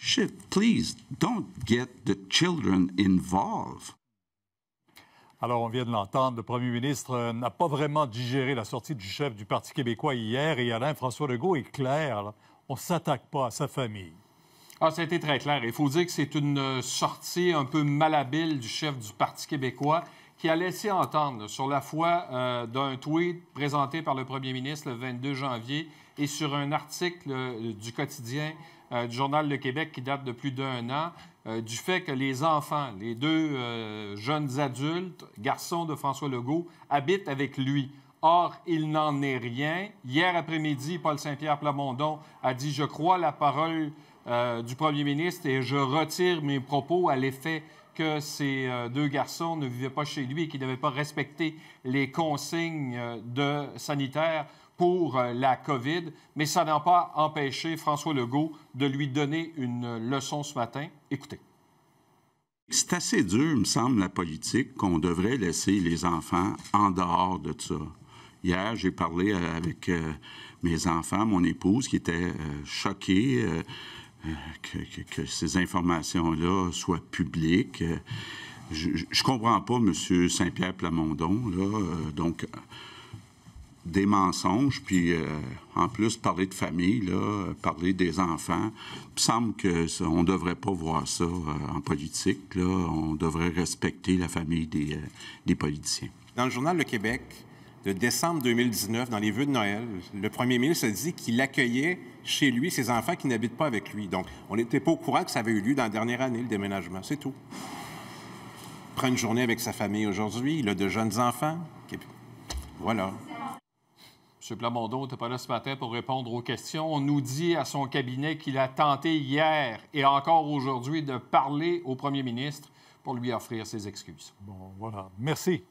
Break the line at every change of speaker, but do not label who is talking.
Shit, please, don't get the children involved.
Alors, on vient de l'entendre, le premier ministre n'a pas vraiment digéré la sortie du chef du Parti québécois hier. Et Alain, François Legault est clair, là, on ne s'attaque pas à sa famille.
Ah, ça a été très clair. Il faut dire que c'est une sortie un peu malhabile du chef du Parti québécois qui a laissé entendre sur la foi d'un tweet présenté par le premier ministre le 22 janvier et sur un article du quotidien du Journal Le Québec qui date de plus d'1 an, du fait que les enfants, les deux jeunes adultes, garçons de François Legault, habitent avec lui. Or, il n'en est rien. Hier après-midi, Paul Saint-Pierre Plamondon a dit « Je crois la parole du premier ministre et je retire mes propos à l'effet que ces deux garçons ne vivaient pas chez lui et qu'ils n'avaient pas respecté les consignes sanitaires pour la COVID. » Mais ça n'a pas empêché François Legault de lui donner une leçon ce matin. Écoutez.
C'est assez dur, me semble, la politique, qu'on devrait laisser les enfants en dehors de ça. Hier, j'ai parlé avec mes enfants, mon épouse, qui était choquée que ces informations-là soient publiques. Je comprends pas, M. Saint-Pierre Plamondon, là, donc des mensonges, puis en plus parler de famille, là, parler des enfants. Il me semble qu'on ne devrait pas voir ça en politique. Là. On devrait respecter la famille des politiciens.
Dans le Journal Le Québec, de décembre 2019, dans les vœux de Noël, le premier ministre a dit qu'il accueillait chez lui ses enfants qui n'habitent pas avec lui. Donc, on n'était pas au courant que ça avait eu lieu dans la dernière année, le déménagement. C'est tout. Il prend une journée avec sa famille aujourd'hui. Il a de jeunes enfants. Voilà.
M. Plamondon n'était pas là ce matin pour répondre aux questions. On nous dit à son cabinet qu'il a tenté hier et encore aujourd'hui de parler au premier ministre pour lui offrir ses excuses.
Bon, voilà. Merci.